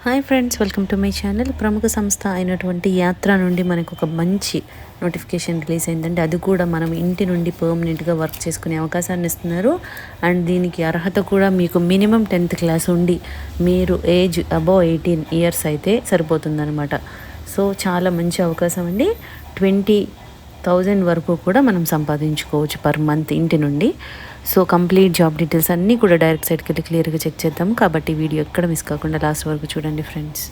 Hi friends, welcome to my channel. ప్రముఖ సంస్థ అయినటువంటి యాత్ర నుండి మనకు ఒక మంచి నోటిఫికేషన్ రిలీజ్ అయిందండి. అది కూడా మనం ఇంటి నుండి పర్మనెంట్గా వర్క్ చేసుకునే అవకాశాన్ని ఇస్తున్నారు. అండ్ దీనికి అర్హత కూడా మీకు మినిమం 10th క్లాస్ ఉండి మీరు ఏజ్ అబవ్ 18 ఇయర్స్ అయితే సరిపోతుందన్నమాట. సో చాలా మంచి అవకాశం అండి. 20,000 వరకు కూడా మనం సంపాదించుకోవచ్చు పర్ మంత్ ఇంటి నుండి. సో కంప్లీట్ జాబ్ డీటెయిల్స్ అన్నీ కూడా డైరెక్ట్ సైట్కి వెళ్ళి క్లియర్గా చెక్ చేద్దాం. కాబట్టి వీడియో ఎక్కడ మిస్ కాకుండా లాస్ట్ వరకు చూడండి ఫ్రెండ్స్.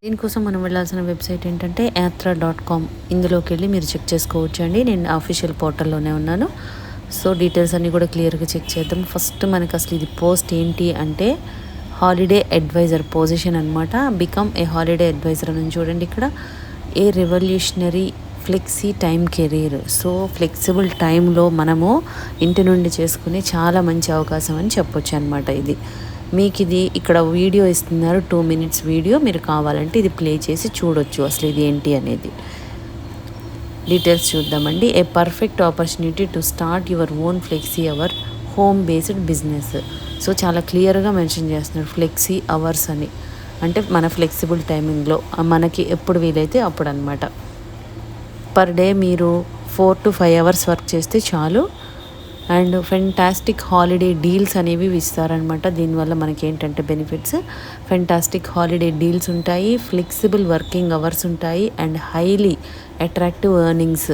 దీనికోసం మనం వెళ్ళాల్సిన వెబ్సైట్ ఏంటంటే yatra.com. ఇందులోకి వెళ్ళి మీరు చెక్ చేసుకోవచ్చు అండి. నేను అఫీషియల్ పోర్టల్లోనే ఉన్నాను. సో డీటెయిల్స్ అన్నీ కూడా క్లియర్గా చెక్ చేద్దాం. ఫస్ట్ మనకు అసలు ఇది పోస్ట్ ఏంటి అంటే హాలిడే అడ్వైజర్ పొజిషన్ అనమాట. బికమ్ ఏ హాలిడే అడ్వైజర్ అని చూడండి. ఇక్కడ ఏ revolutionary flexi time career. So flexible టైంలో మనము ఇంటి నుండి చేసుకునే చాలా మంచి అవకాశం అని చెప్పొచ్చు అనమాట. ఇది ఇక్కడ వీడియో ఇస్తున్నారు, 2 minutes వీడియో. మీరు కావాలంటే ఇది ప్లే చేసి చూడొచ్చు అసలు ఇది ఏంటి అనేది. డీటెయిల్స్ చూద్దామండి. A perfect opportunity to start your own flexi our home based business. So చాలా క్లియర్గా మెన్షన్ చేస్తున్నారు ఫ్లెక్సీ అవర్స్ అని. అంటే మన ఫ్లెక్సిబుల్ టైమింగ్లో మనకి ఎప్పుడు వీలైతే అప్పుడు అనమాట. పర్ డే మీరు 4 to 5 hours వర్క్ చేస్తే చాలు. అండ్ ఫెంటాస్టిక్ హాలిడే డీల్స్ అనేవి ఇస్తారనమాట. దీనివల్ల మనకి ఏంటంటే బెనిఫిట్స్, ఫెంటాస్టిక్ హాలిడే డీల్స్ ఉంటాయి, ఫ్లెక్సిబుల్ వర్కింగ్ అవర్స్ ఉంటాయి, and highly attractive earnings.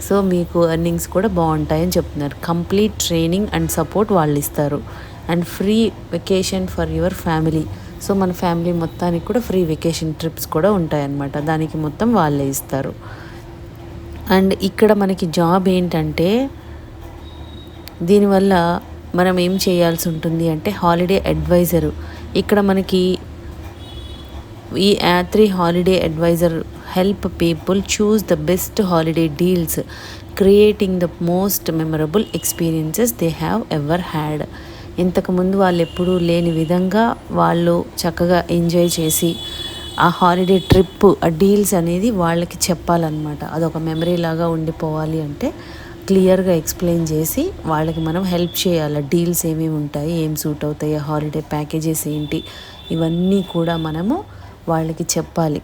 So మీకు ఎర్నింగ్స్ కూడా బాగుంటాయని చెప్తున్నారు. కంప్లీట్ ట్రైనింగ్ అండ్ సపోర్ట్ వాళ్ళు ఇస్తారు. And free vacation for your family. So మన ఫ్యామిలీ మొత్తానికి కూడా ఫ్రీ వెకేషన్ ట్రిప్స్ కూడా ఉంటాయన్నమాట. దానికి మొత్తం వాళ్ళే ఇస్తారు. అండ్ ఇక్కడ మనకి జాబ్ ఏంటంటే దీనివల్ల మనం ఏం చేయాల్సి ఉంటుంది అంటే హాలిడే అడ్వైజరు. ఇక్కడ మనకి ఈ Yatri holiday advisor help people choose the best holiday deals, creating the most memorable experiences they have ever had. ఇంతకుముందు వాళ్ళు ఎప్పుడూ లేని విధంగా వాళ్ళు చక్కగా ఎంజాయ్ చేసి ఆ హాలిడే ట్రిప్, ఆ డీల్స్ అనేది వాళ్ళకి చెప్పాలన్నమాట. అదొక మెమరీ లాగా ఉండిపోవాలి అంటే క్లియర్గా ఎక్స్ప్లెయిన్ చేసి వాళ్ళకి మనం హెల్ప్ చేయాలి. డీల్స్ ఏమేమి ఉంటాయి, ఏం సూట్ అవుతాయి, హాలిడే ప్యాకేజెస్ ఏంటి, ఇవన్నీ కూడా మనము వాళ్ళకి చెప్పాలి.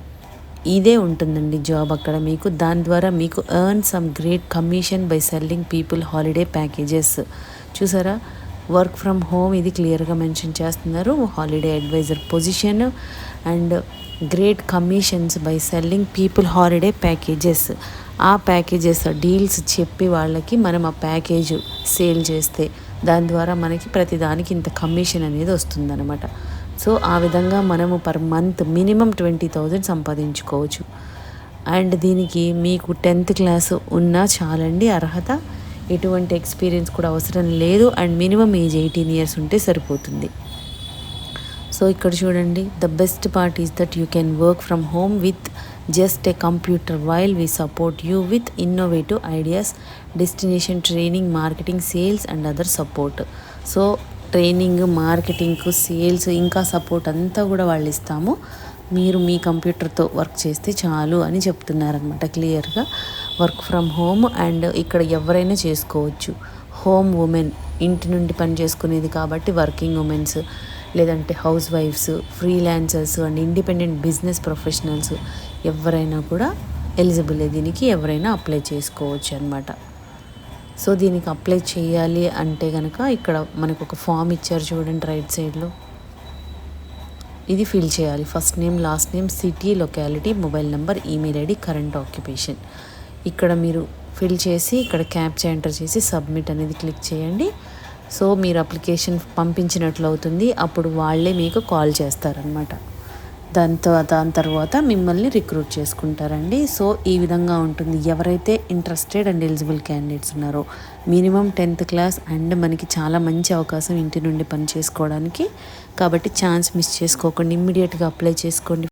ఇదే ఉంటుందండి జాబ్ అక్కడ మీకు. దాని ద్వారా మీకు earn some great commission by selling people holiday packages. చూసారా, వర్క్ ఫ్రమ్ హోమ్ ఇది క్లియర్గా మెన్షన్ చేస్తున్నారు. Holiday advisor position and great commissions by selling people holiday packages. ఆ ప్యాకేజెస్ డీల్స్ చెప్పి వాళ్ళకి మనం ఆ ప్యాకేజ్ సేల్ చేస్తే దాని ద్వారా మనకి ప్రతిదానికి ఇంత కమిషన్ అనేది వస్తుందన్నమాట. సో ఆ విధంగా మనము పర్ మంత్ మినిమం 20,000 సంపాదించుకోవచ్చు. అండ్ దీనికి మీకు 10th క్లాస్ ఉన్నా చాలండి అర్హత. ఎటువంటి ఎక్స్పీరియన్స్ కూడా అవసరం లేదు. అండ్ మినిమం ఏజ్ 18 years ఉంటే సరిపోతుంది. సో ఇక్కడ చూడండి, the best part is that you can work from home with just a computer while we support you with innovative ideas, destination training, marketing, sales and other support. So training, marketing, sales ఇంకా support అంతా కూడా వాళ్ళు ఇస్తాము. మీరు మీ కంప్యూటర్తో work చేస్తే చాలు అని చెప్తున్నారనమాట క్లియర్గా. వర్క్ ఫ్రమ్ హోమ్ అండ్ ఇక్కడ ఎవరైనా చేసుకోవచ్చు. హోమ్ ఉమెన్, ఇంటి నుండి పని చేసుకునేది కాబట్టి వర్కింగ్ ఉమెన్స్, లేదంటే house wifes, freelancers and independent business professionals ఎవరైనా కూడా ఎలిజిబుల్. దీనికి ఎవరైనా అప్లై చేసుకోవచ్చు అనమాట. సో దీనికి అప్లై చేయాలి అంటే కనుక ఇక్కడ మనకు ఒక ఫామ్ ఇచ్చారు చూడండి రైట్ సైడ్లో. ఇది ఫిల్ చేయాలి. First name, last name, city, locality, mobile number, email ID, current occupation. ఇక్కడ మీరు ఫిల్ చేసి ఇక్కడ క్యాప్చా ఎంటర్ చేసి సబ్మిట్ అనేది క్లిక్ చేయండి. సో మీరు అప్లికేషన్ పంపించినట్లు అవుతుంది. అప్పుడు వాళ్ళే మీకు కాల్ చేస్తారనమాట. దాని తర్వాత మిమ్మల్ని రిక్రూట్ చేసుకుంటారండి. సో ఈ విధంగా ఉంటుంది. ఎవరైతే ఇంట్రెస్టెడ్ అండ్ ఎలిజిబుల్ క్యాండిడేట్స్ ఉన్నారో మినిమం 10th క్లాస్ అండ్ మనకి చాలా మంచి అవకాశం ఇంటి నుండి పని చేసుకోవడానికి. కాబట్టి ఛాన్స్ మిస్ చేసుకోకుండా ఇమ్మీడియట్గా అప్లై చేసుకోండి.